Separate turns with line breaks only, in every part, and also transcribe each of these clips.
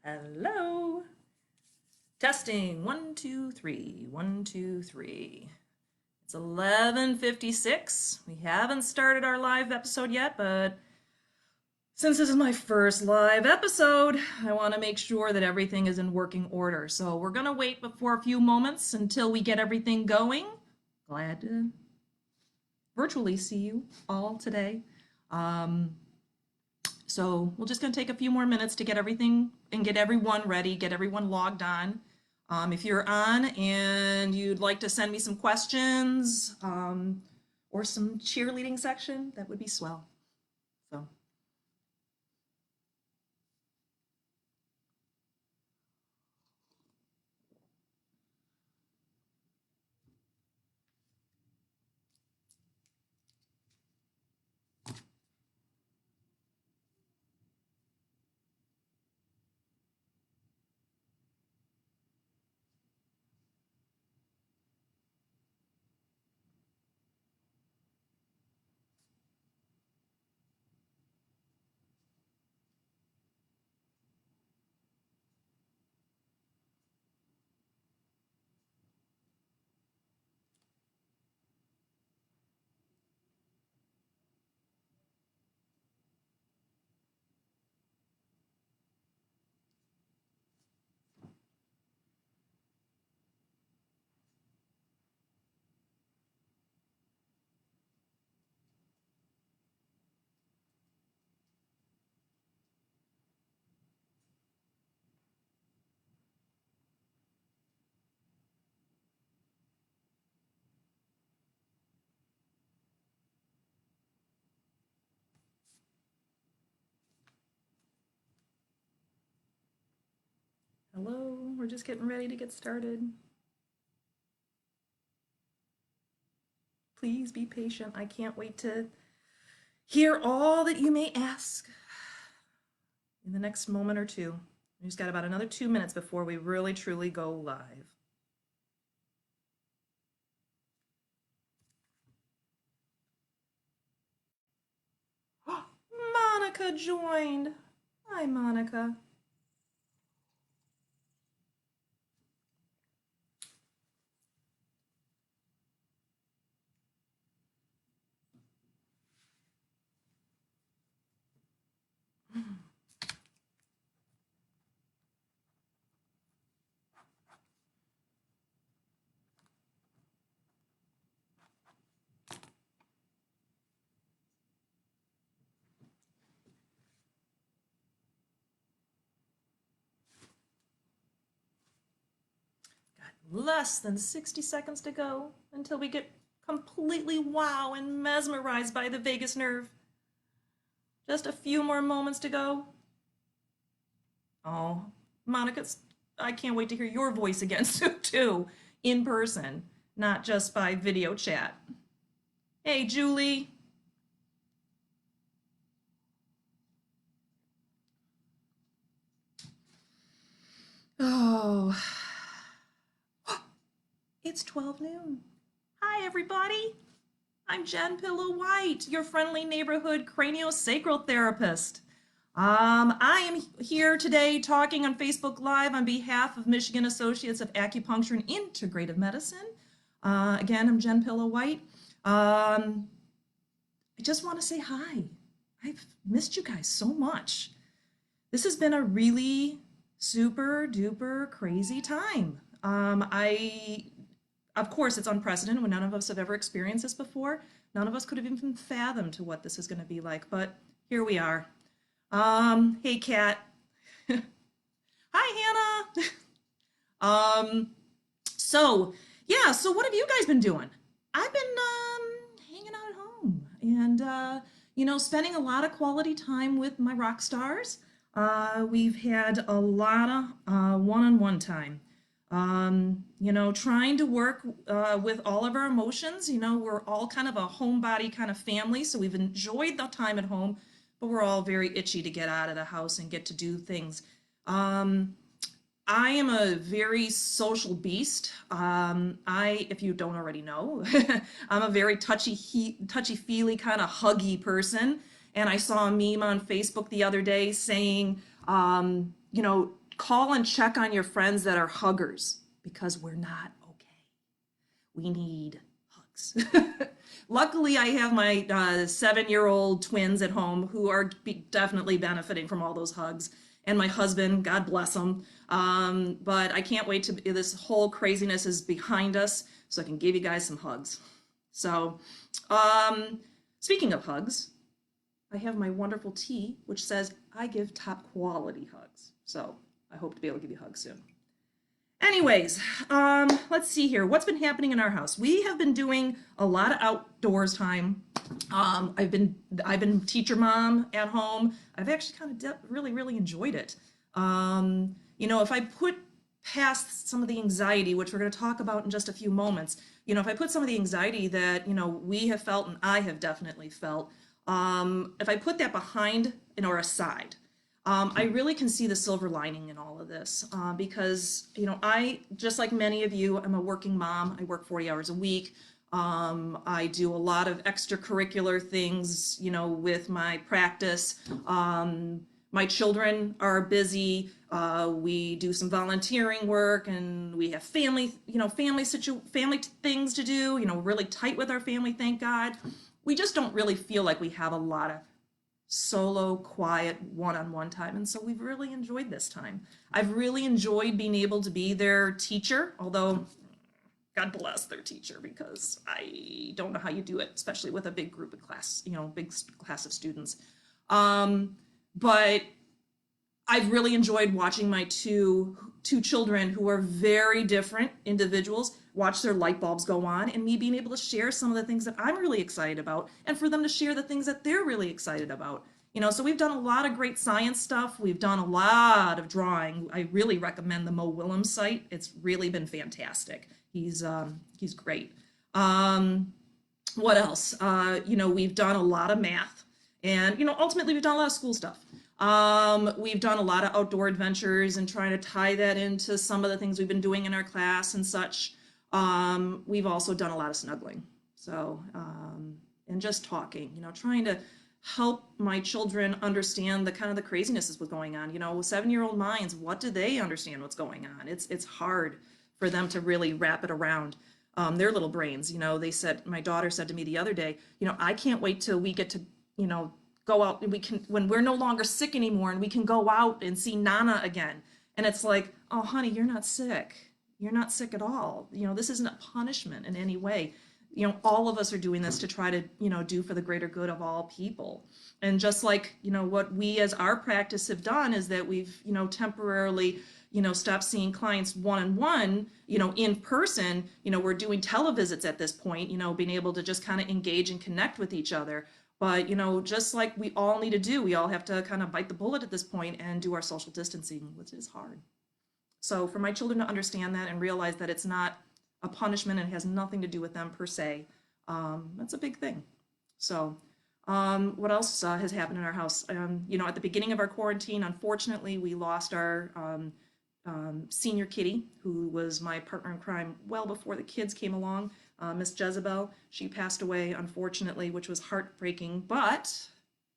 Hello. Testing. 1, 2, 3. 1, 2, 3. It's 11:56. We haven't started our live episode yet, but since this is my first live episode, I want to make sure that everything is in working order. So we're going to wait for a few moments until we get everything going. Glad to virtually see you all today. So we're just going to take a few more minutes to get everything and get everyone ready, get everyone logged on. If you're on and you'd like to send me some questions or some cheerleading section, that would be swell. So. Hello, we're just getting ready to get started. Please be patient. I can't wait to hear all that you may ask in the next moment or two. We just got about another 2 minutes before we really truly go live. Monica joined. Hi, Monica. Less than 60 seconds to go until we get completely wow and mesmerized by the vagus nerve. Just a few more moments to go. Oh, Monica, I can't wait to hear your voice again too, in person, not just by video chat. Hey, Julie. Oh, it's 12 noon. Hi, everybody. I'm Jen Pillow White, your friendly neighborhood craniosacral therapist. I am here today talking on Facebook Live on behalf of Michigan Associates of Acupuncture and Integrative Medicine. Again, I'm Jen Pillow White. I just want to say hi. I've missed you guys so much. This has been a really super duper crazy time. Of course, it's unprecedented when none of us have ever experienced this before. None of us could have even fathomed to what this is going to be like, but here we are. Hey, Kat. Hi, Hannah. So what have you guys been doing? I've been hanging out at home and spending a lot of quality time with my rock stars. We've had a lot of one-on-one time. Trying to work with all of our emotions. We're all kind of a homebody kind of family, so we've enjoyed the time at home, but we're all very itchy to get out of the house and get to do things. I am a very social beast. If you don't already know, I'm a very touchy-feely kind of huggy person. And I saw a meme on Facebook the other day saying, call and check on your friends that are huggers, because we're not okay. We need hugs. Luckily, I have my 7-year-old twins at home who are definitely benefiting from all those hugs. And my husband, God bless him. But I can't wait to, this whole craziness is behind us so I can give you guys some hugs. So, speaking of hugs, I have my wonderful tea, which says I give top quality hugs. So I hope to be able to give you hugs soon. Anyways, let's see here. What's been happening in our house? We have been doing a lot of outdoors time. I've been teacher mom at home. I've actually kind of really enjoyed it. If I put past some of the anxiety, which we're going to talk about in just a few moments, if I put some of the anxiety that, we have felt and I have definitely felt, if I put that behind or aside, I really can see the silver lining in all of this because, I, just like many of you, I'm a working mom. I work 40 hours a week. I do a lot of extracurricular things, with my practice. My children are busy. We do some volunteering work, and we have family things to do. Really tight with our family, thank God. We just don't really feel like we have a lot of solo, quiet, one-on-one time. And so we've really enjoyed this time. I've really enjoyed being able to be their teacher, although God bless their teacher, because I don't know how you do it, especially with a big group of class, big class of students. But I've really enjoyed watching my two children, who are very different individuals, watch their light bulbs go on, and me being able to share some of the things that I'm really excited about, and for them to share the things that they're really excited about. So we've done a lot of great science stuff. We've done a lot of drawing. I really recommend the Mo Willems site. It's really been fantastic. He's great. What else? We've done a lot of math, and ultimately we've done a lot of school stuff. We've done a lot of outdoor adventures and trying to tie that into some of the things we've been doing in our class and such. We've also done a lot of snuggling. So, and just talking, trying to help my children understand the kind of the craziness that's going on. 7-year-old minds, what do they understand what's going on? It's hard for them to really wrap it around their little brains. My daughter said to me the other day, I can't wait till we get to, go out and we can, when we're no longer sick anymore, and we can go out and see Nana again. And it's like, oh, honey, you're not sick. You're not sick at all. This isn't a punishment in any way. All of us are doing this to try to, do for the greater good of all people. And just like, what we as our practice have done is that we've, temporarily, stopped seeing clients one-on-one, in person. We're doing televisits at this point, being able to just kind of engage and connect with each other. But, just like we all need to do, we all have to kind of bite the bullet at this point and do our social distancing, which is hard. So for my children to understand that and realize that it's not a punishment and it has nothing to do with them per se, that's a big thing. So what else has happened in our house? At the beginning of our quarantine, unfortunately, we lost our senior kitty, who was my partner in crime well before the kids came along. Miss Jezebel, she passed away, unfortunately, which was heartbreaking, but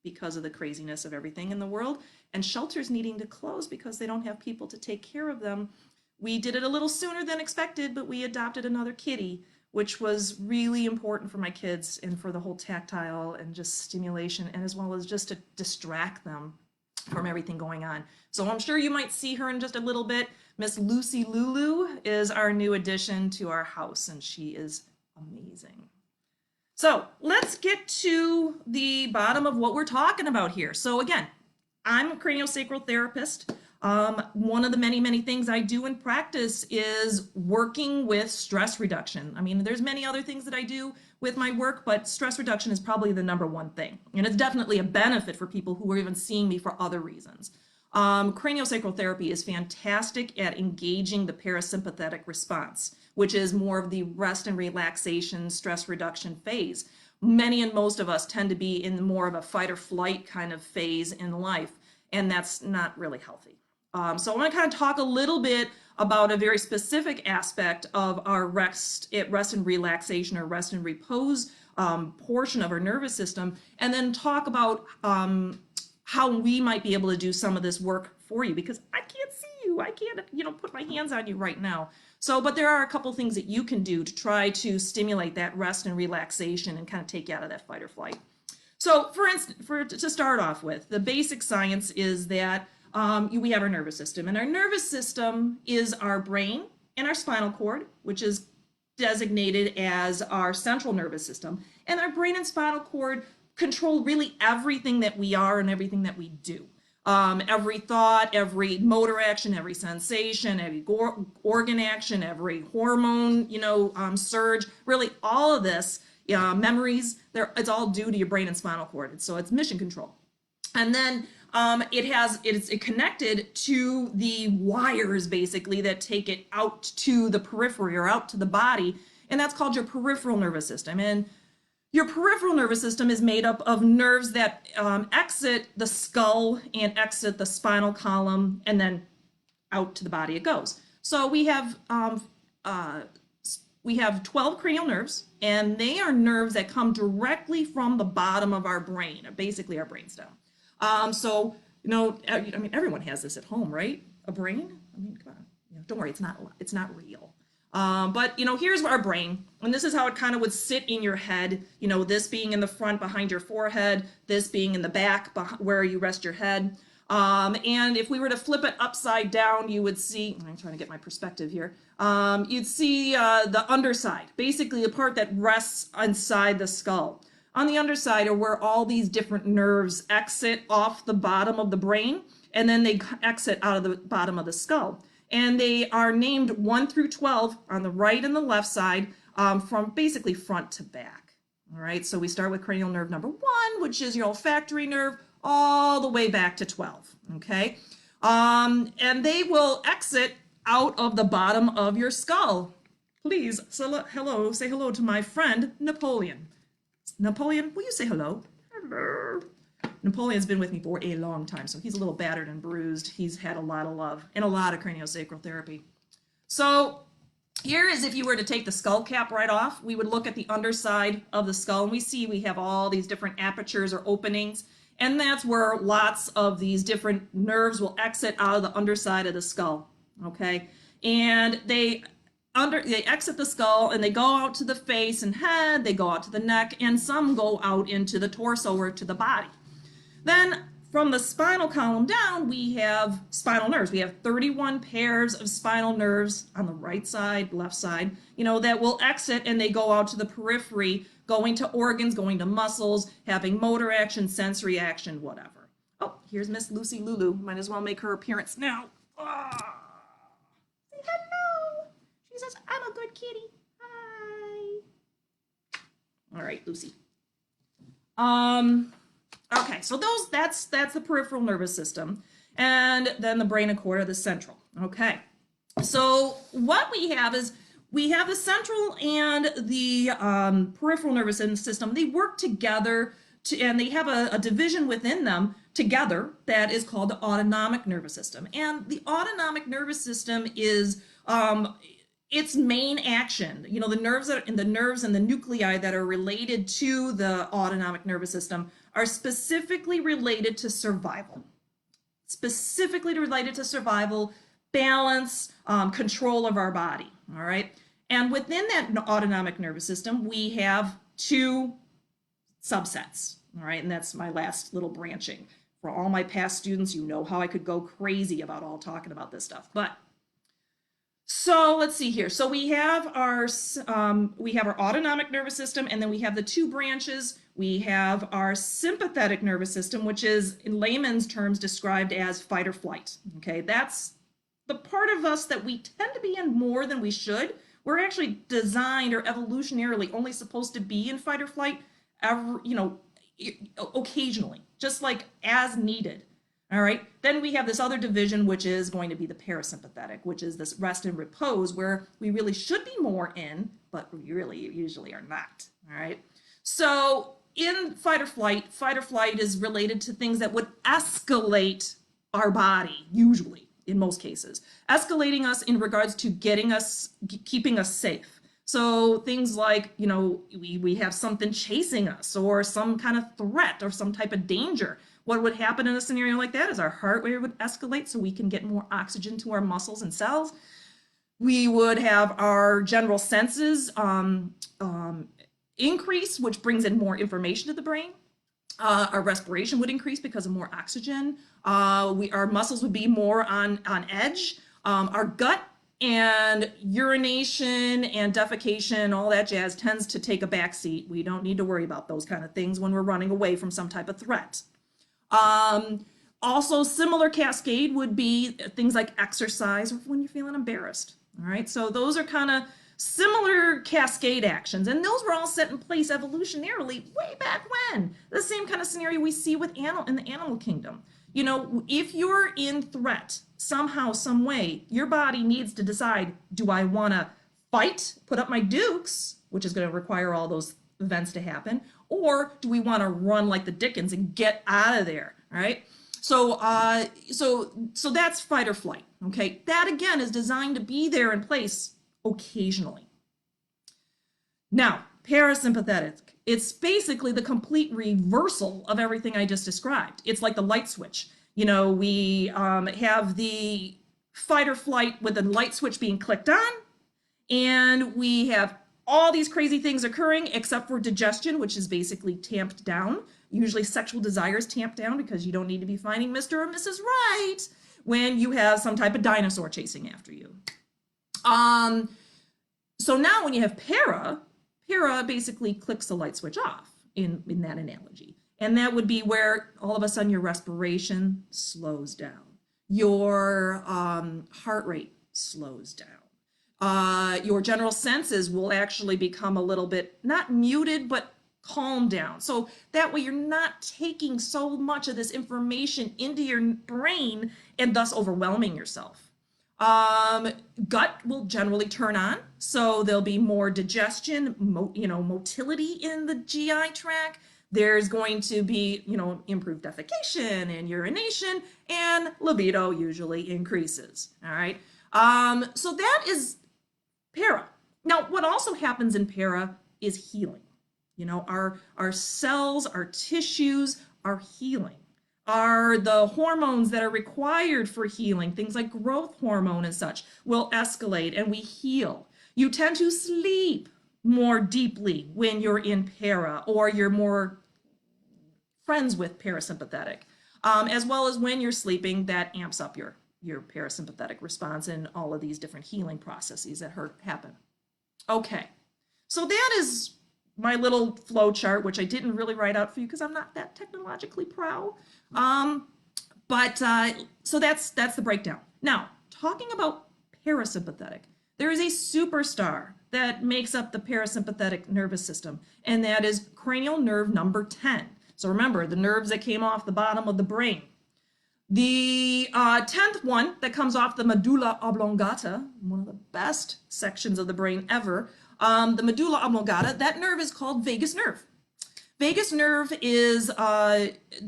because of the craziness of everything in the world and shelters needing to close because they don't have people to take care of them, we did it a little sooner than expected, but we adopted another kitty, which was really important for my kids and for the whole tactile and just stimulation, and as well as just to distract them from everything going on. So I'm sure you might see her in just a little bit. Miss Lucy Lulu is our new addition to our house, and she is amazing. So let's get to the bottom of what we're talking about here. So again, I'm a craniosacral therapist. One of the many things I do in practice is working with stress reduction. I mean, there's many other things that I do with my work, but stress reduction is probably the number one thing. And it's definitely a benefit for people who are even seeing me for other reasons. Craniosacral therapy is fantastic at engaging the parasympathetic response, which is more of the rest and relaxation, stress reduction phase. Many and most of us tend to be in more of a fight or flight kind of phase in life, and that's not really healthy. So I want to kind of talk a little bit about a very specific aspect of our rest and relaxation, or rest and repose portion of our nervous system, and then talk about how we might be able to do some of this work for you, because I can't see you. you. I can't, put my hands on you right now. So, but there are a couple things that you can do to try to stimulate that rest and relaxation and kind of take you out of that fight or flight. So, for instance, to start off with, the basic science is that we have our nervous system, and our nervous system is our brain and our spinal cord, which is designated as our central nervous system. And our brain and spinal cord control really everything that we are and everything that we do. Every thought, every motor action, every sensation, every organ action, every hormone, surge, really all of this, memories, it's all due to your brain and spinal cord. And so it's mission control. And then it's connected to the wires basically that take it out to the periphery or out to the body, and that's called your peripheral nervous system. And your peripheral nervous system is made up of nerves that exit the skull and exit the spinal column, and then out to the body it goes. So we have 12 cranial nerves, and they are nerves that come directly from the bottom of our brain, basically our brainstem. So, everyone has this at home, right? A brain? Come on. Don't worry, it's not real. But here's our brain, and this is how it kind of would sit in your head, this being in the front behind your forehead, this being in the back where you rest your head. And if we were to flip it upside down, you would see, I'm trying to get my perspective here, you'd see the underside, basically the part that rests inside the skull. On the underside are where all these different nerves exit off the bottom of the brain, and then they exit out of the bottom of the skull. And they are named 1 through 12 on the right and the left side, from basically front to back. All right, so we start with cranial nerve number 1, which is your olfactory nerve, all the way back to 12, okay? And they will exit out of the bottom of your skull. Please, say hello to my friend, Napoleon. Napoleon, will you say hello? Hello. Napoleon's been with me for a long time, so he's a little battered and bruised. He's had a lot of love and a lot of craniosacral therapy. So here is if you were to take the skull cap right off, we would look at the underside of the skull, and we have all these different apertures or openings, and that's where lots of these different nerves will exit out of the underside of the skull, okay? And they exit the skull and they go out to the face and head, they go out to the neck, and some go out into the torso or to the body. Then from the spinal column down, we have spinal nerves. We have 31 pairs of spinal nerves on the right side, left side, that will exit and they go out to the periphery, going to organs, going to muscles, having motor action, sensory action, whatever. Oh, here's Miss Lucy Lulu. Might as well make her appearance now. Say hello. She says, I'm a good kitty. Hi. All right, Lucy. Okay, so that's the peripheral nervous system, and then the brain and core are the central. Okay, so what we have is we have the central and the peripheral nervous system. They work together and they have a division within them together that is called the autonomic nervous system. And the autonomic nervous system is its main action. The nerves and the nuclei that are related to the autonomic nervous system are specifically related to survival. Balance, control of our body, all right? And within that autonomic nervous system, we have 2 subsets, all right? And that's my last little branching. For all my past students, you know how I could go crazy about all talking about this stuff. But so let's see here. So we have our autonomic nervous system, and then we have the 2 branches. We have our sympathetic nervous system, which is in layman's terms described as fight or flight. Okay, that's the part of us that we tend to be in more than we should. We're actually designed or evolutionarily only supposed to be in fight or flight, occasionally, just like as needed. All right, then we have this other division, which is going to be the parasympathetic, which is this rest and repose, where we really should be more in, but we really usually are not. All right, so in fight or flight is related to things that would escalate our body, usually, in most cases, escalating us in regards to keeping us safe. So things like, we have something chasing us or some kind of threat or some type of danger. what would happen in a scenario like that is our heart rate would escalate so we can get more oxygen to our muscles and cells. We would have our general senses increase, which brings in more information to the brain. Our respiration would increase because of more oxygen. Our muscles would be more on edge. Our gut and urination and defecation, all that jazz tends to take a backseat. We don't need to worry about those kind of things when we're running away from some type of threat. Also, similar cascade would be things like exercise or when you're feeling embarrassed. All right, so those are kind of similar cascade actions, and those were all set in place evolutionarily way back when. The same kind of scenario we see with in the animal kingdom. You know, if you're in threat somehow, some way, your body needs to decide, do I want to fight, put up my dukes, which is going to require all those events to happen, or do we want to run like the Dickens and get out of there, all right? So that's fight or flight, okay? That, again, is designed to be there in place occasionally. Now, parasympathetic, it's basically the complete reversal of everything I just described. It's like the light switch. You know, we have the fight or flight with the light switch being clicked on, and we have all these crazy things occurring except for digestion, which is basically tamped down. Usually sexual desire is tamped down because you don't need to be finding Mr. or Mrs. Right when you have some type of dinosaur chasing after you. So now when you have para basically clicks the light switch off in that analogy. And that would be where all of a sudden your respiration slows down. Your heart rate slows down. Your general senses will actually become a little bit, not muted, but calm down. So that way you're not taking so much of this information into your brain and thus overwhelming yourself. Gut will generally turn on, so there'll be more digestion, motility in the GI tract. There's going to be, improved defecation and urination, and libido usually increases. All right. So that is para. Now, what also happens in para is healing. Our cells, our tissues are healing. Are the hormones that are required for healing, things like growth hormone and such, will escalate and we heal. You tend to sleep more deeply when you're in para, or you're more friends with parasympathetic, as well as when you're sleeping, that amps up your parasympathetic response and all of these different healing processes that happen. Okay, so that is my little flow chart, which I didn't really write out for you because I'm not that technologically proud. So that's the breakdown. Now, talking about parasympathetic, there is a superstar that makes up the parasympathetic nervous system, and that is cranial nerve number 10. So remember, the nerves that came off the bottom of the brain. The 10th one that comes off the medulla oblongata, one of the best sections of the brain ever, the medulla oblongata, that nerve is called vagus nerve. Vagus nerve is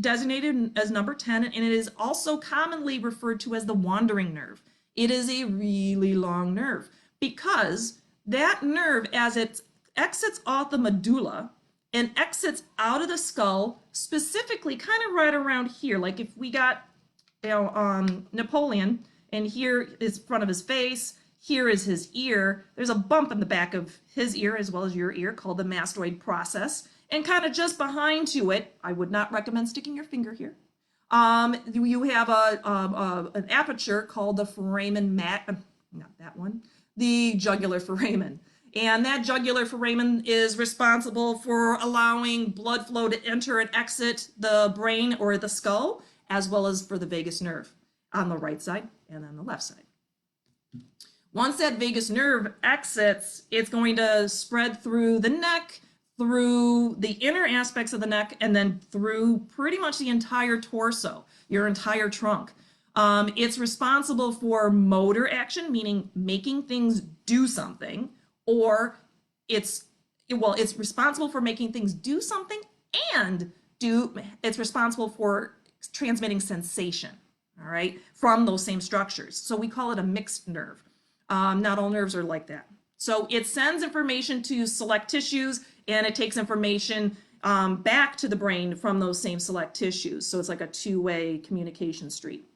designated as number 10, and it is also commonly referred to as the wandering nerve. It is a really long nerve because that nerve, as it exits off the medulla and exits out of the skull, specifically kind of right around here, like if we got Napoleon, and here is front of his face, here is his ear. There's a bump in the back of his ear as well as your ear called the mastoid process. And kind of just behind to it, I would not recommend sticking your finger here. You have an aperture called the foramen not that one, the jugular foramen. And that jugular foramen is responsible for allowing blood flow to enter and exit the brain or the skull, as well as for the vagus nerve on the right side and on the left side. Once that vagus nerve exits, it's going to spread through the neck, through the inner aspects of the neck, and then through pretty much the entire torso, your entire trunk. It's responsible for motor action, meaning making things do something, or it's responsible for making things do something and it's responsible for transmitting sensation, all right, from those same structures. So we call it a mixed nerve. Not all nerves are like that. So it sends information to select tissues, and it takes information back to the brain from those same select tissues. So it's like a two-way communication street.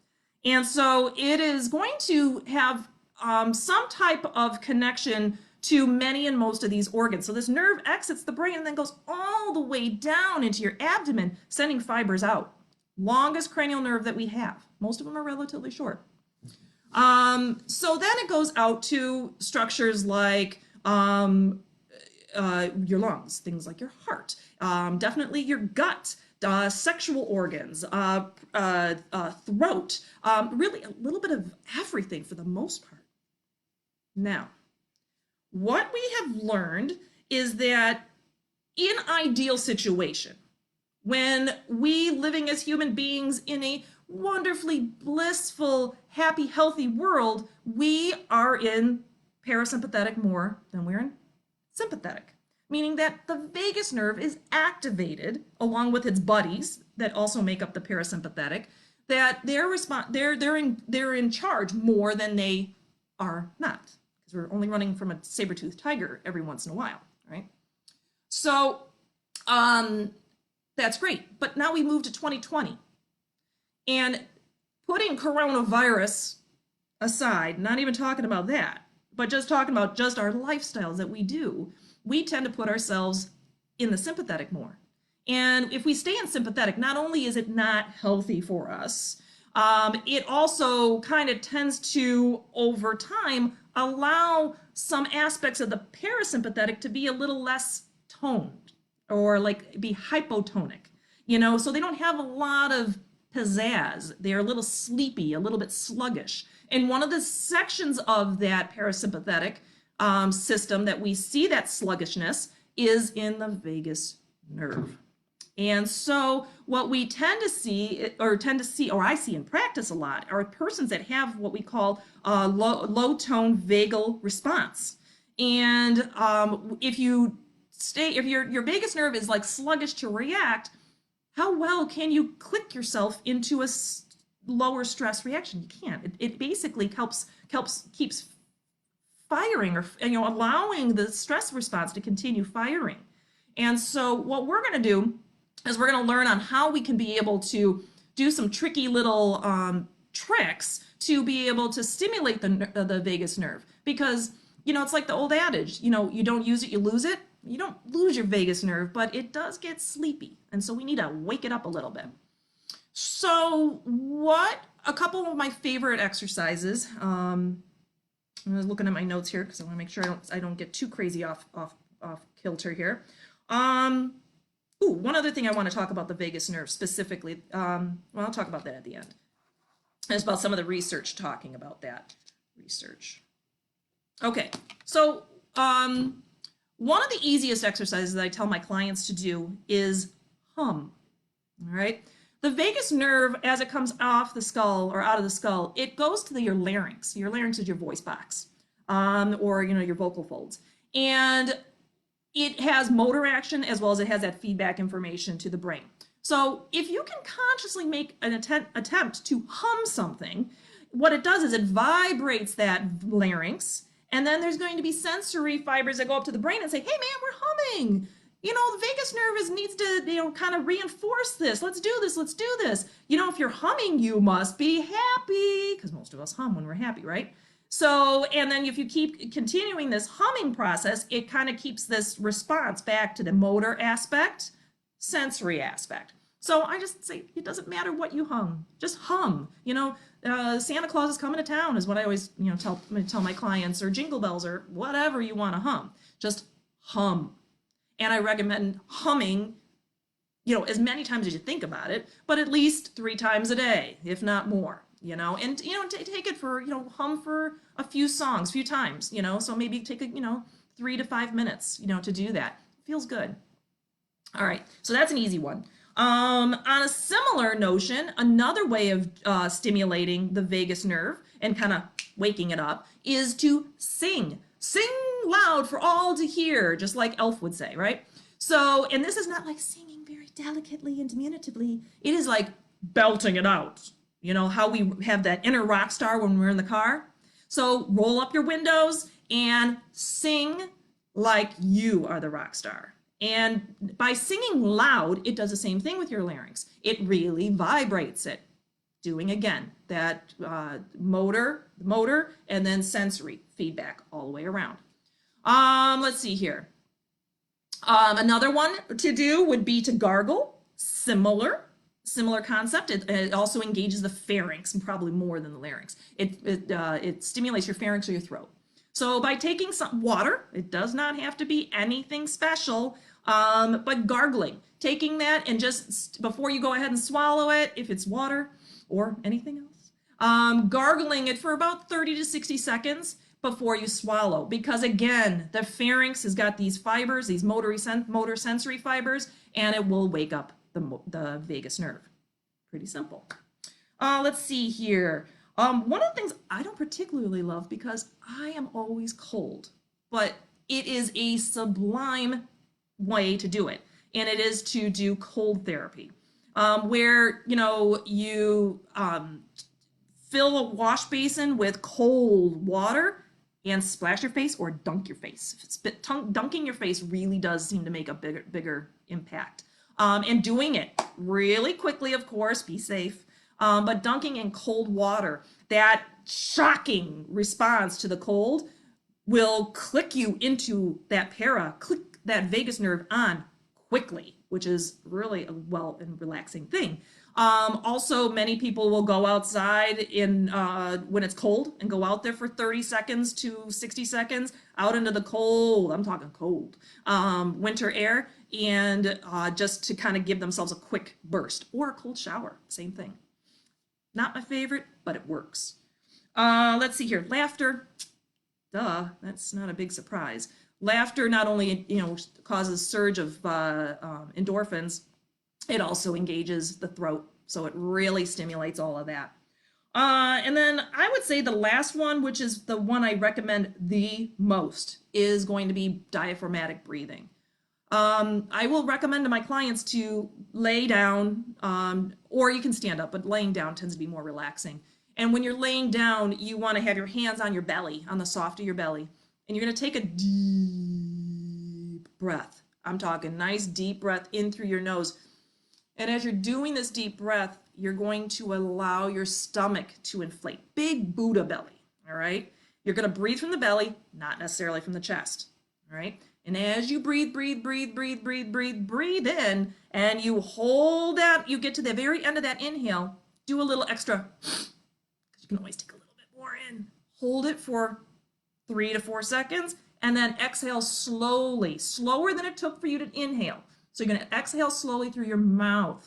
And so it is going to have some type of connection to many and most of these organs. So this nerve exits the brain and then goes all the way down into your abdomen, sending fibers out. Longest cranial nerve that we have. Most of them are relatively short. So then it goes out to structures like your lungs, things like your heart, definitely your gut, sexual organs, throat, really a little bit of everything for the most part. Now, what we have learned is that in ideal situation, when we living as human beings in a wonderfully blissful, happy, healthy world, we are in parasympathetic more than we're in sympathetic, meaning that the vagus nerve is activated along with its buddies that also make up the parasympathetic, that they're in charge more than they are not, because we're only running from a saber-toothed tiger every once in a while, right? So that's great. But now we move to 2020. And putting coronavirus aside, not even talking about that, but just talking about just our lifestyles that we do, we tend to put ourselves in the sympathetic more. And if we stay in sympathetic, not only is it not healthy for us, it also kind of tends to, over time, allow some aspects of the parasympathetic to be a little less toned or like be hypotonic, so they don't have a lot of pizzazz. They're a little sleepy, a little bit sluggish. And one of the sections of that parasympathetic system that we see that sluggishness is in the vagus nerve. And so what we tend to see, or I see in practice a lot, are persons that have what we call low tone vagal response. And if your vagus nerve is like sluggish to react, how well can you click yourself into a lower stress reaction? You can't. It basically keeps firing, or allowing the stress response to continue firing. And so what we're going to do is we're going to learn on how we can be able to do some tricky little tricks to be able to stimulate the vagus nerve, because it's like the old adage, you don't use it, you lose it. You don't lose your vagus nerve, but it does get sleepy. And so we need to wake it up a little bit. So a couple of my favorite exercises, I'm looking at my notes here because I want to make sure I don't get too crazy off kilter here. One other thing I want to talk about the vagus nerve specifically. I'll talk about that at the end. And it's about some of the research talking about that research. Okay, so one of the easiest exercises that I tell my clients to do is hum, all right? The vagus nerve, as it comes off the skull or out of the skull, it goes to your larynx. Your larynx is your voice box, or your vocal folds. And it has motor action as well as it has that feedback information to the brain. So if you can consciously make an attempt to hum something, what it does is it vibrates that larynx. And then there's going to be sensory fibers that go up to the brain and say, hey, man, we're humming. The vagus nerve needs to, kind of reinforce this. Let's do this. Let's do this. If you're humming, you must be happy, because most of us hum when we're happy, right? So, and then if you keep continuing this humming process, it kind of keeps this response back to the motor aspect, sensory aspect. So I just say, it doesn't matter what you hum, just hum. Santa Claus is coming to town is what I always, tell my clients, or jingle bells, or whatever you want to hum. Just hum. And I recommend humming, as many times as you think about it, but at least 3 times a day, if not more, and, take it for, hum for a few songs, few times, so maybe take 3 to 5 minutes, to do that. Feels good. All right. So that's an easy one. On a similar notion, another way of stimulating the vagus nerve and kind of waking it up is to sing. Sing loud for all to hear, just like Elf would say, right? So, and this is not like singing very delicately and diminutively. It is like belting it out. How we have that inner rock star when we're in the car. So roll up your windows and sing like you are the rock star. And by singing loud, it does the same thing with your larynx. It really vibrates it, doing again that motor, and then sensory feedback all the way around. Let's see here. Another one to do would be to gargle. Similar concept. It also engages the pharynx, and probably more than the larynx. It stimulates your pharynx or your throat. So by taking some water, it does not have to be anything special, but gargling, taking that and just before you go ahead and swallow it, if it's water or anything else, gargling it for about 30 to 60 seconds before you swallow, because again, the pharynx has got these fibers, these motor sensory fibers, and it will wake up the vagus nerve. Pretty simple. Let's see here. One of the things I don't particularly love, because I am always cold, but it is a sublime way to do it, and it is to do cold therapy, where you fill a wash basin with cold water and splash your face or dunk your face. Dunking your face really does seem to make a bigger impact. And doing it really quickly, of course, be safe. But dunking in cold water, that shocking response to the cold will click you into that click that vagus nerve on quickly, which is really a well and relaxing thing. Also, many people will go outside when it's cold and go out there for 30 seconds to 60 seconds out into the cold, I'm talking cold, winter air, and just to kind of give themselves a quick burst, or a cold shower, same thing. Not my favorite, but it works. Let's see here. Laughter. Duh, that's not a big surprise. Laughter not only causes surge of endorphins, it also engages the throat, so it really stimulates all of that. And then I would say the last one, which is the one I recommend the most, is going to be diaphragmatic breathing. I will recommend to my clients to lay down, or you can stand up, but laying down tends to be more relaxing. And when you're laying down, you want to have your hands on your belly, on the soft of your belly, and you're going to take a deep breath. I'm talking nice deep breath in through your nose. And as you're doing this deep breath, you're going to allow your stomach to inflate. Big Buddha belly, all right? You're going to breathe from the belly, not necessarily from the chest, all right? And as you breathe in, and you hold that, you get to the very end of that inhale, do a little extra, because you can always take a little bit more in. Hold it for 3 to 4 seconds, and then exhale slowly, slower than it took for you to inhale. So you're going to exhale slowly through your mouth.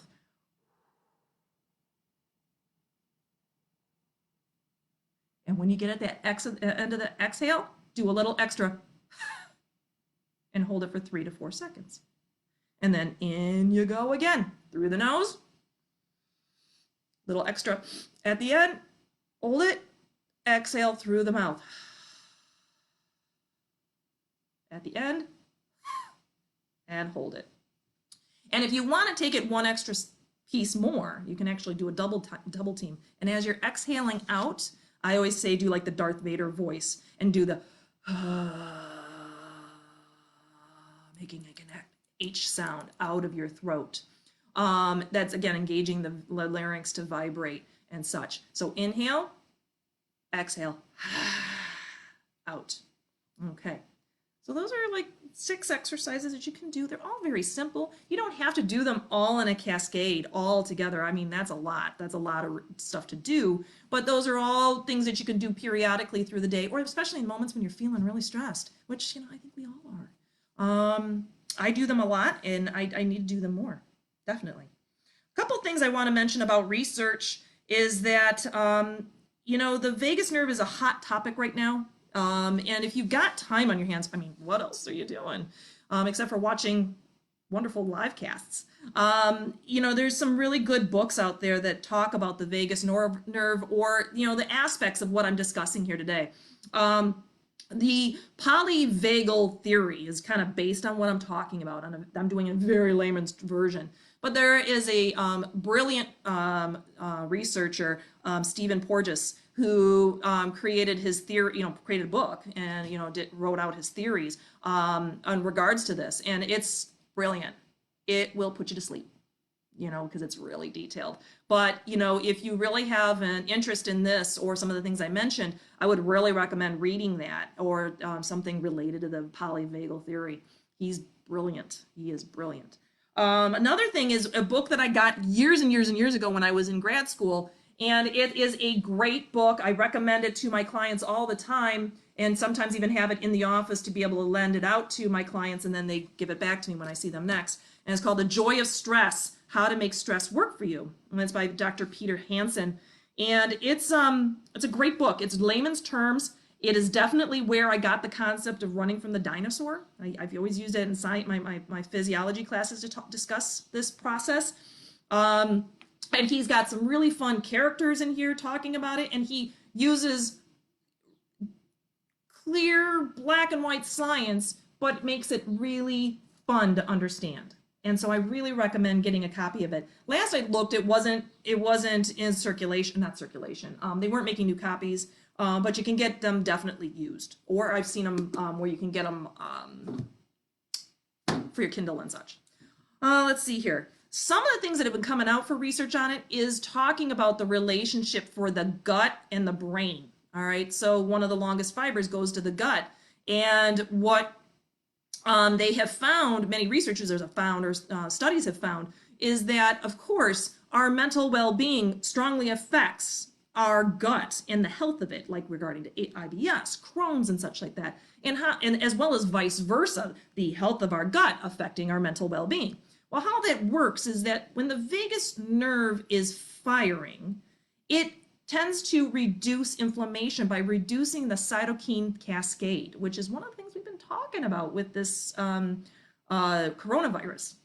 And when you get at the end of the exhale, do a little extra and hold it for 3 to 4 seconds. And then in you go again, through the nose. Little extra at the end, hold it, exhale through the mouth. At the end, and hold it. And if you want to take it one extra piece more, you can actually do a double team. And as you're exhaling out, I always say do like the Darth Vader voice and do the making like an H sound out of your throat. That's again engaging the larynx to vibrate and such. So inhale, exhale, out. Okay. So those are like 6 exercises that you can do. They're all very simple. You don't have to do them all in a cascade all together. I mean, that's a lot. That's a lot of stuff to do. But those are all things that you can do periodically through the day, or especially in moments when you're feeling really stressed, which, I think we all are. I do them a lot, and I need to do them more, definitely. A couple things I want to mention about research is that, the vagus nerve is a hot topic right now. And if you've got time on your hands, I mean, what else are you doing? Except for watching wonderful live casts. There's some really good books out there that talk about the vagus nerve or, the aspects of what I'm discussing here today. The polyvagal theory is kind of based on what I'm talking about. I'm doing a very layman's version. But there is a brilliant researcher, Stephen Porges, who created his theory, created a book and, wrote out his theories on regards to this. And it's brilliant. It will put you to sleep, because it's really detailed. But, if you really have an interest in this or some of the things I mentioned, I would really recommend reading that or something related to the polyvagal theory. He's brilliant. He is brilliant. Another thing is a book that I got years and years and years ago when I was in grad school, and it is a great book. I recommend it to my clients all the time, and sometimes even have it in the office to be able to lend it out to my clients, and then they give it back to me when I see them next. And it's called The Joy of Stress: How to Make Stress Work for You. And it's by Dr. Peter Hansen. And it's a great book. It's layman's terms. It is definitely where I got the concept of running from the dinosaur. I've always used it in science, my physiology classes to discuss this process. And he's got some really fun characters in here talking about it. And he uses clear black and white science, but makes it really fun to understand. And so I really recommend getting a copy of it. Last I looked, it wasn't in circulation, not circulation. They weren't making new copies, but you can get them definitely used. Or I've seen them where you can get them for your Kindle and such. Let's see here. Some of the things that have been coming out for research on it is talking about the relationship for the gut and the brain. All right, so one of the longest fibers goes to the gut. And what they have found, many researchers have found, or studies have found, is that, of course, our mental well-being strongly affects our gut and the health of it, like regarding to IBS, Crohn's, and such like that, and as well as vice versa, the health of our gut affecting our mental well-being. Well, how that works is that when the vagus nerve is firing, it tends to reduce inflammation by reducing the cytokine cascade, which is one of the things we've been talking about with this coronavirus,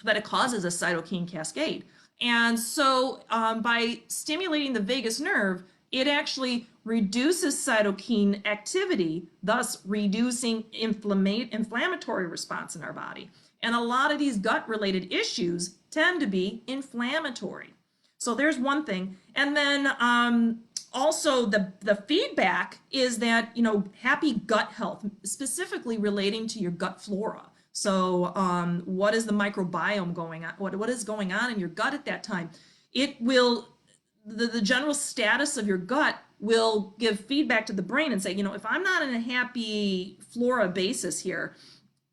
that it causes a cytokine cascade. And so by stimulating the vagus nerve, it actually reduces cytokine activity, thus reducing inflammatory response in our body. And a lot of these gut-related issues tend to be inflammatory. So there's one thing. And then also the feedback is that, happy gut health, specifically relating to your gut flora. So what is the microbiome going on? What is going on in your gut at that time? It will, the general status of your gut will give feedback to the brain and say, if I'm not in a happy flora basis here,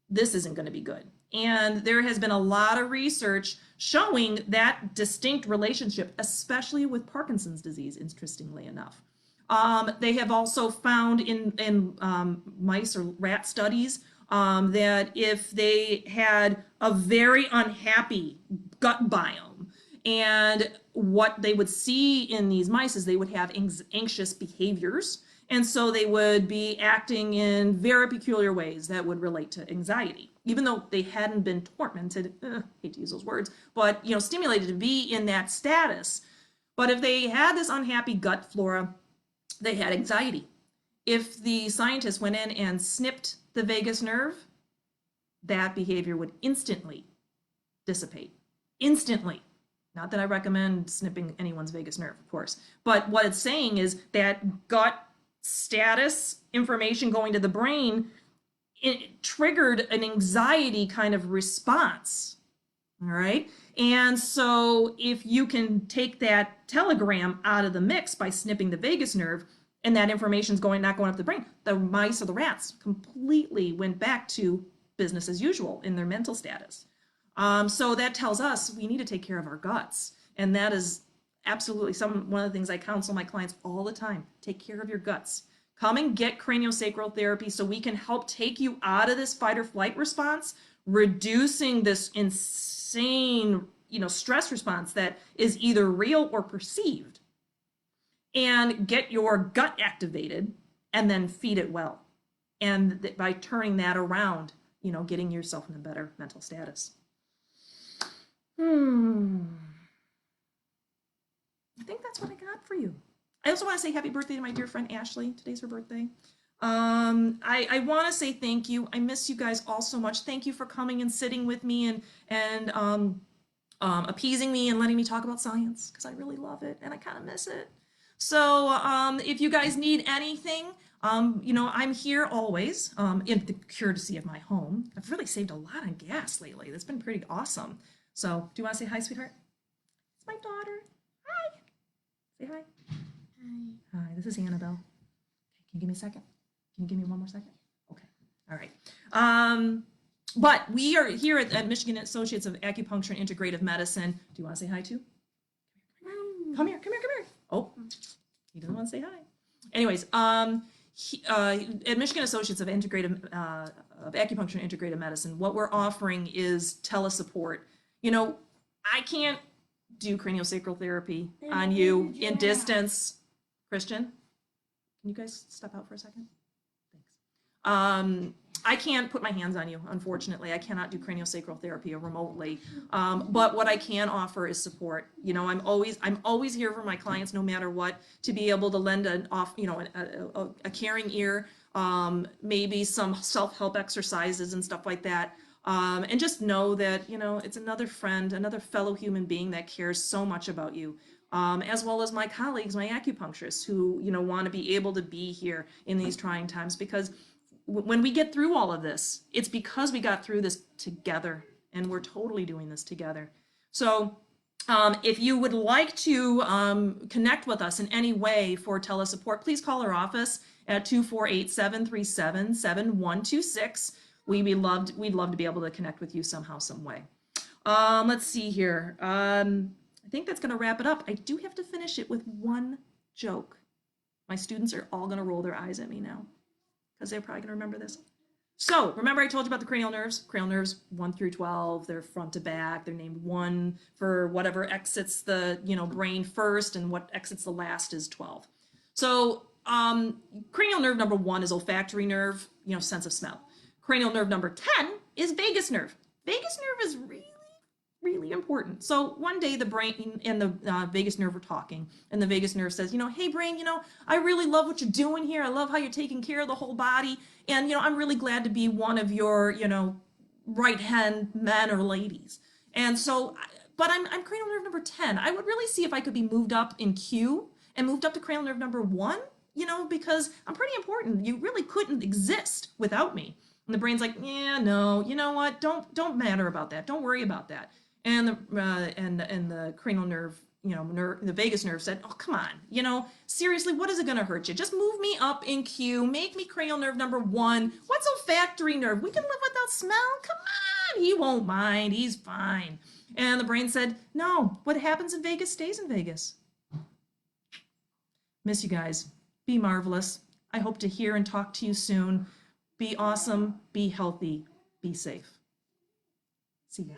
this isn't going to be good. And there has been a lot of research showing that distinct relationship, especially with Parkinson's disease, interestingly enough. They have also found in mice or rat studies that if they had a very unhappy gut biome, and what they would see in these mice is they would have anxious behaviors. And so they would be acting in very peculiar ways that would relate to anxiety, even though they hadn't been tormented, hate to use those words, but stimulated to be in that status. But if they had this unhappy gut flora, they had anxiety. If the scientists went in and snipped the vagus nerve, that behavior would instantly dissipate. Instantly. Not that I recommend snipping anyone's vagus nerve, of course, but what it's saying is that gut status information going to the brain, it triggered an anxiety kind of response. All right. And so if you can take that telegram out of the mix by snipping the vagus nerve, and that information's not going up the brain, the mice or the rats completely went back to business as usual in their mental status. So that tells us we need to take care of our guts. And that is absolutely one of the things I counsel my clients all the time. Take care of your guts. Come and get craniosacral therapy so we can help take you out of this fight or flight response, reducing this insane, stress response that is either real or perceived, and get your gut activated and then feed it well. And by turning that around, getting yourself in a better mental status. I think that's what I got for you. I also want to say happy birthday to my dear friend Ashley. Today's her birthday. I want to say thank you. I miss you guys all so much. Thank you for coming and sitting with me and appeasing me and letting me talk about science, because I really love it and I kind of miss it. So if you guys need anything, You know, I'm here always in the courtesy of my home. I've really saved a lot on gas lately. That's been pretty awesome. So, do you want to say hi, sweetheart? It's my daughter. Hi. Say hi.
Hi.
Hi, this is Annabelle. Okay, can you give me a second? Can you give me one more second? Okay. All right. But we are here at Michigan Associates of Acupuncture and Integrative Medicine. Do you want to say hi too? Come here, come here, come here. Oh, he doesn't want to say hi. Anyways, at Michigan Associates of of Acupuncture and Integrative Medicine, what we're offering is telesupport. You know, I can't do craniosacral therapy on you in distance. Christian, can you guys step out for a second? Thanks. I can't put my hands on you, unfortunately. I cannot do craniosacral therapy remotely. But what I can offer is support. You know, I'm always here for my clients, no matter what, to be able to lend a caring ear, maybe some self-help exercises and stuff like that. And just know that, you know, it's another friend, another fellow human being that cares so much about you. As well as my colleagues, my acupuncturists, who, you know, want to be able to be here in these trying times, because when we get through all of this, it's because we got through this together, and we're totally doing this together. So if you would like to connect with us in any way for telesupport, please call our office at 248-737-7126. We'd love to be able to connect with you somehow, some way. Let's see here. I think that's going to wrap it up. I do have to finish it with one joke. My students are all going to roll their eyes at me now, because they're probably going to remember this. So, remember I told you about the cranial nerves? Cranial nerves 1 through 12, they're front to back. They're named 1 for whatever exits the, you know, brain first, and what exits the last is 12. So, cranial nerve number 1 is olfactory nerve, you know, sense of smell. Cranial nerve number 10 is vagus nerve. Vagus nerve is really important. So one day the brain and the vagus nerve were talking, and the vagus nerve says, you know, hey brain, you know, I really love what you're doing here. I love how you're taking care of the whole body. And, you know, I'm really glad to be one of your, you know, right-hand men or ladies. And so, but I'm cranial nerve number 10. I would really see if I could be moved up in queue and moved up to cranial nerve number 1, you know, because I'm pretty important. You really couldn't exist without me. And the brain's like, yeah, no, you know what? Don't matter about that. Don't worry about that. And the cranial nerve, you know, the vagus nerve said, oh, come on, you know, seriously, what is it going to hurt you? Just move me up in queue, make me cranial nerve number 1. What's olfactory nerve? We can live without smell. Come on, he won't mind. He's fine. And the brain said, no, what happens in Vegas stays in Vegas. Miss you guys. Be marvelous. I hope to hear and talk to you soon. Be awesome. Be healthy. Be safe. See ya.